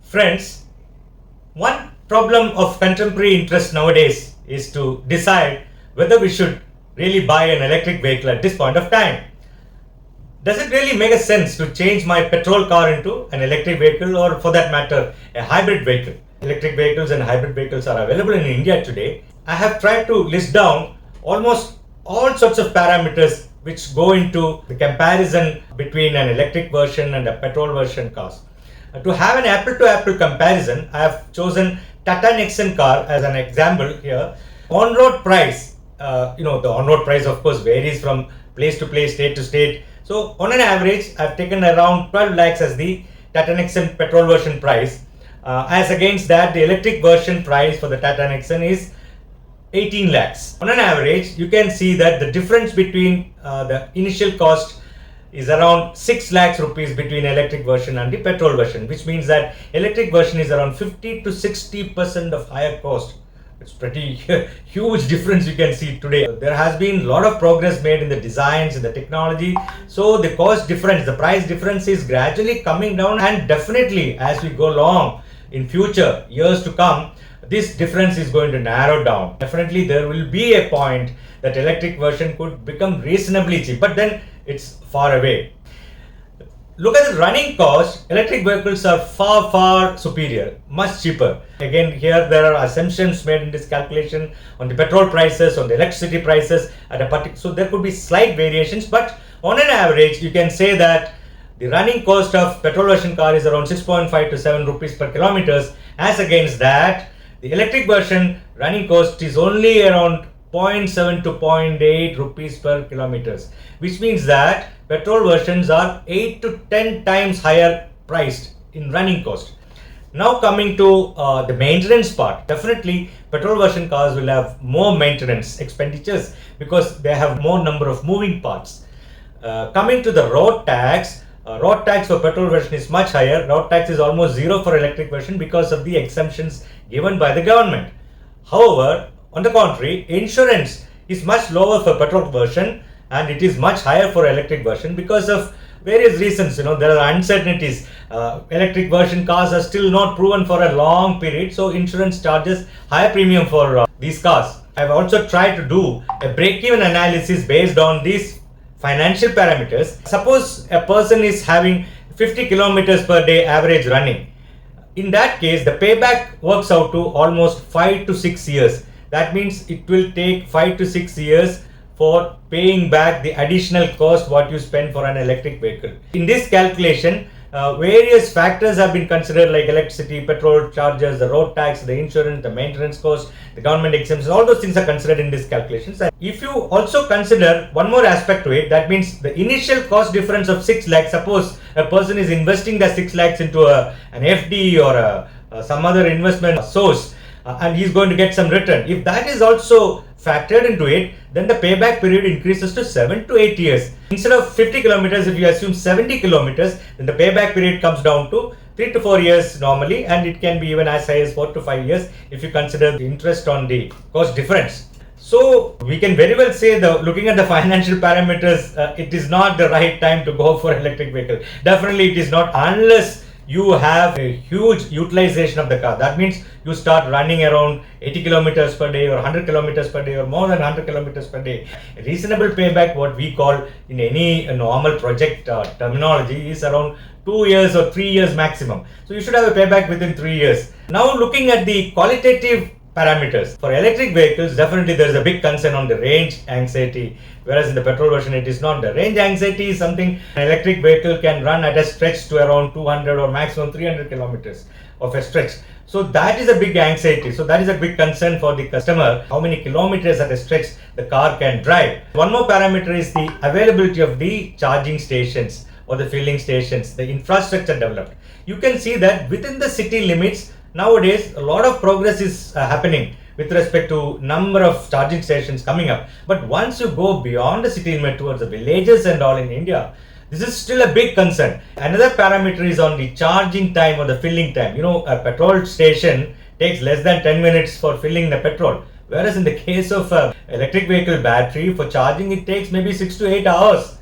Friends, one problem of contemporary interest nowadays is to decide whether we should really buy an electric vehicle at this point of time. Does it really make a sense to change my petrol car into an electric vehicle, or for that matter, a hybrid vehicle? Electric vehicles and hybrid vehicles are available in India today. I have tried to list down almost all sorts of parameters which go into the comparison between an electric version and a petrol version cars. To have an apple-to-apple comparison, I have chosen Tata Nexon car as an example here. On-road price, the on-road price of course varies from place to place, state to state. So on an average, I've taken around 12 lakhs as the Tata Nexon petrol version price. As against that, the electric version price for the Tata Nexon is 18 lakhs. On an average, you can see that the difference between the initial cost is around 6 lakhs rupees between electric version and the petrol version, which means that electric version is around 50 to 60% of higher cost. It's pretty huge difference you can see today. There has been a lot of progress made in the designs and the technology. So the cost difference, the price difference is gradually coming down, and definitely as we go along in future years to come, this difference is going to narrow down. Definitely there will be a point that electric version could become reasonably cheap, but then it's far away. Look at the running cost. Electric vehicles are far superior, much cheaper. Again, here there are assumptions made in this calculation on the petrol prices, on the electricity prices at a particular, so there could be slight variations, but on an average you can say that the running cost of petrol version car is around 6.5 to 7 rupees per kilometers. As against that, the electric version running cost is only around 0.7 to 0.8 rupees per kilometers, which means that petrol versions are 8 to 10 times higher priced in running cost. Now coming to the maintenance part, definitely petrol version cars will have more maintenance expenditures because they have more number of moving parts. Coming to the road tax for petrol version is much higher. Road tax is almost zero for electric version because of the exemptions given by the government. However, on the contrary, insurance is much lower for petrol version and it is much higher for electric version because of various reasons. There are uncertainties. Electric version cars are still not proven for a long period, so insurance charges higher premium for these cars. I've also tried to do a break-even analysis based on these financial parameters. Suppose a person is having 50 kilometers per day average running. In that case, the payback works out to almost 5 to 6 years. That means it will take 5 to 6 years for paying back the additional cost what you spend for an electric vehicle. In this calculation, various factors have been considered like electricity, petrol charges, the road tax, the insurance, the maintenance cost, the government exemptions. All those things are considered in these calculations. And if you also consider one more aspect to it, that means the initial cost difference of 6 lakhs. Suppose a person is investing the 6 lakhs into an FD or some other investment source, and he's going to get some return. If that is also factored into it, then the payback period increases to 7 to 8 years. Instead of 50 kilometers, if you assume 70 kilometers, then the payback period comes down to 3 to 4 years normally, and it can be even as high as 4 to 5 years if you consider the interest on the cost difference. So we can very well say that looking at the financial parameters, it is not the right time to go for electric vehicle. Definitely it is not, unless you have a huge utilization of the car. That means you start running around 80 kilometers per day or 100 kilometers per day or more than 100 kilometers per day. A reasonable payback, what we call in any normal project terminology, is around 2 years or 3 years maximum. So you should have a payback within 3 years. Now looking at the qualitative parameters. For electric vehicles, definitely there is a big concern on the range anxiety, whereas in the petrol version it is not. The range anxiety is something an electric vehicle can run at a stretch to around 200 or maximum 300 kilometers of a stretch. So that is a big anxiety. So that is a big concern for the customer, how many kilometers at a stretch the car can drive. One more parameter is the availability of the charging stations or the filling stations, the infrastructure developed. You can see that within the city limits, nowadays a lot of progress is happening with respect to number of charging stations coming up. But once you go beyond the city limit towards the villages and all in India, this is still a big concern. Another parameter is on the charging time or the filling time. A petrol station takes less than 10 minutes for filling the petrol. Whereas in the case of electric vehicle battery, for charging it takes maybe 6 to 8 hours.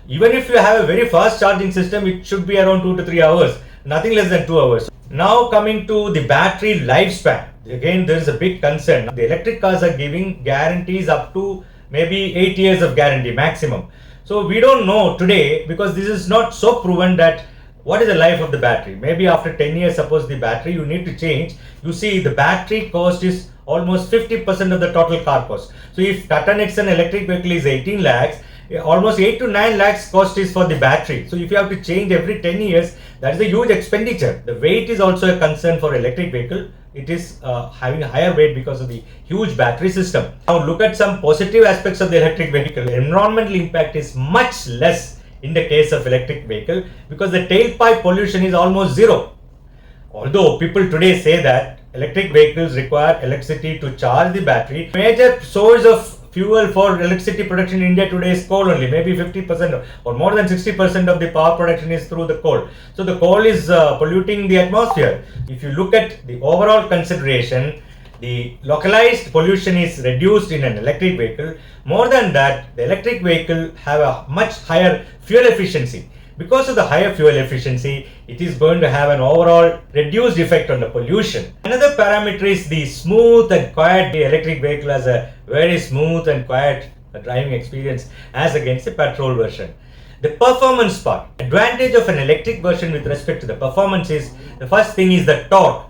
Even if you have a very fast charging system, it should be around 2 to 3 hours. nothing less than 2 hours. Now coming to the battery lifespan, again there is a big concern. The electric cars are giving guarantees up to maybe 8 years of guarantee maximum. So we don't know today, because this is not so proven, that what is the life of the battery. Maybe after 10 years, suppose the battery you need to change, you see the battery cost is almost 50% of the total car cost. So if Tata Nexon electric vehicle is 18 lakhs, almost 8 to 9 lakhs cost is for the battery. So if you have to change every 10 years, that is a huge expenditure. The weight is also a concern for electric vehicle. It is having a higher weight because of the huge battery system. Now look at some positive aspects of the electric vehicle. Environmental impact is much less in the case of electric vehicle, because the tailpipe pollution is almost zero. Although people today say that electric vehicles require electricity to charge the battery, major source of fuel for electricity production in India today is coal only. Maybe 50% or more than 60% of the power production is through the coal. So the coal is polluting the atmosphere. If you look at the overall consideration, the localized pollution is reduced in an electric vehicle. More than that, the electric vehicle have a much higher fuel efficiency. Because of the higher fuel efficiency, it is going to have an overall reduced effect on the pollution. Another parameter is the smooth and quiet. The electric vehicle has a very smooth and quiet driving experience as against the petrol version. The performance part. Advantage of an electric version with respect to the performance is, the first thing is the torque,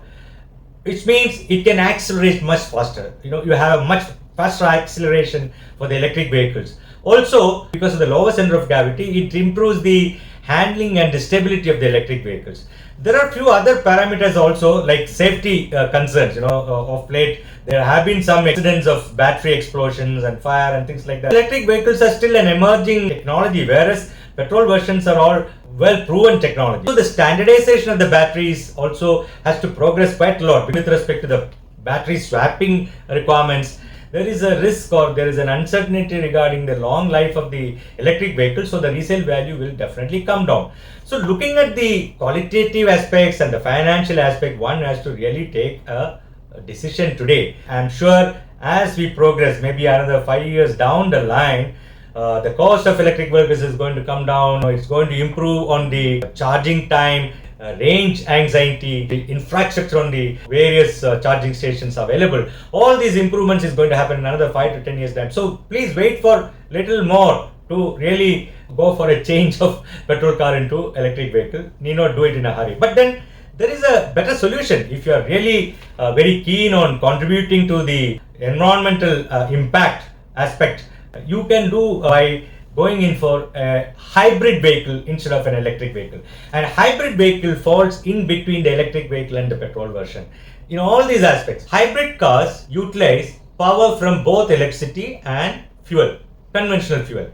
which means it can accelerate much faster. You have a much faster acceleration for the electric vehicles. Also, because of the lower center of gravity, it improves the handling and the stability of the electric vehicles. There are few other parameters also, like safety concerns. Of late there have been some accidents of battery explosions and fire and things like that. Electric vehicles are still an emerging technology, whereas petrol versions are all well proven technology. So the standardization of the batteries also has to progress quite a lot with respect to the battery swapping requirements. There is a risk, or there is an uncertainty regarding the long life of the electric vehicle, so the resale value will definitely come down. So looking at the qualitative aspects and the financial aspect, one has to really take a decision today. I am sure as we progress, maybe another 5 years down the line, the cost of electric vehicles is going to come down. It's going to improve on the charging time, range anxiety, the infrastructure on the various charging stations available. All these improvements is going to happen in another 5 to 10 years time. So please wait for little more to really go for a change of petrol car into electric vehicle. Need not do it in a hurry. But then there is a better solution. If you are really very keen on contributing to the environmental impact aspect, you can do by going in for a hybrid vehicle instead of an electric vehicle. And hybrid vehicle falls in between the electric vehicle and the petrol version. In all these aspects, hybrid cars utilize power from both electricity and fuel, conventional fuel,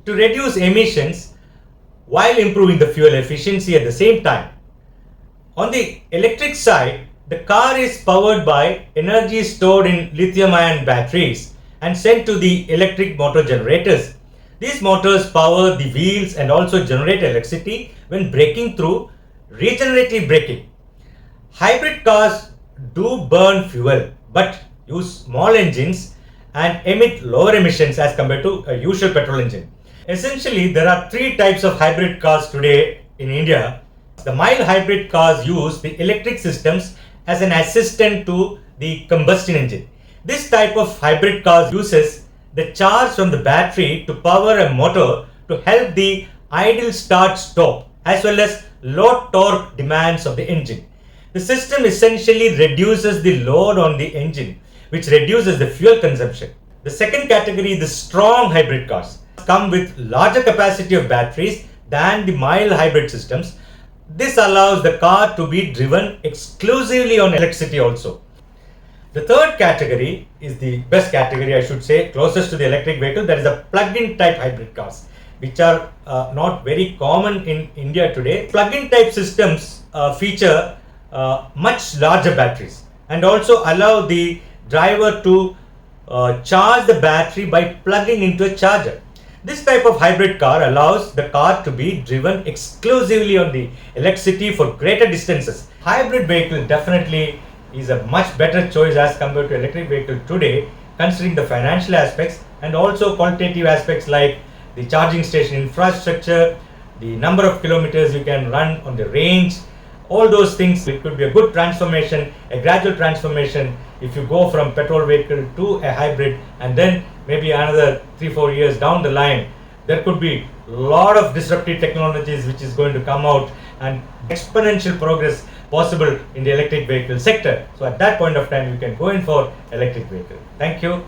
to reduce emissions while improving the fuel efficiency at the same time. On the electric side, the car is powered by energy stored in lithium-ion batteries and sent to the electric motor generators. These motors power the wheels and also generate electricity when braking through regenerative braking. Hybrid cars do burn fuel but use small engines and emit lower emissions as compared to a usual petrol engine. Essentially, there are three types of hybrid cars today in India. The mild hybrid cars use the electric systems as an assistant to the combustion engine. This type of hybrid cars uses the charge from the battery to power a motor to help the idle start stop as well as low torque demands of the engine. The system essentially reduces the load on the engine, which reduces the fuel consumption. The second category, the strong hybrid cars, come with larger capacity of batteries than the mild hybrid systems. This allows the car to be driven exclusively on electricity also. The third category is the best category, I should say, closest to the electric vehicle. That is the plug-in type hybrid cars, which are not very common in India today. Plug-in type systems feature much larger batteries and also allow the driver to charge the battery by plugging into a charger. This type of hybrid car allows the car to be driven exclusively on the electricity for greater distances. Hybrid vehicle definitely is a much better choice as compared to electric vehicle today, considering the financial aspects and also qualitative aspects like the charging station infrastructure, the number of kilometers you can run on the range. all those things. It could be a good transformation, a gradual transformation. If you go from petrol vehicle to a hybrid, and then maybe another 3-4 years down the line, there could be a lot of disruptive technologies which is going to come out, and exponential progress possible in the electric vehicle sector. So at that point of time, you can go in for electric vehicle. Thank you.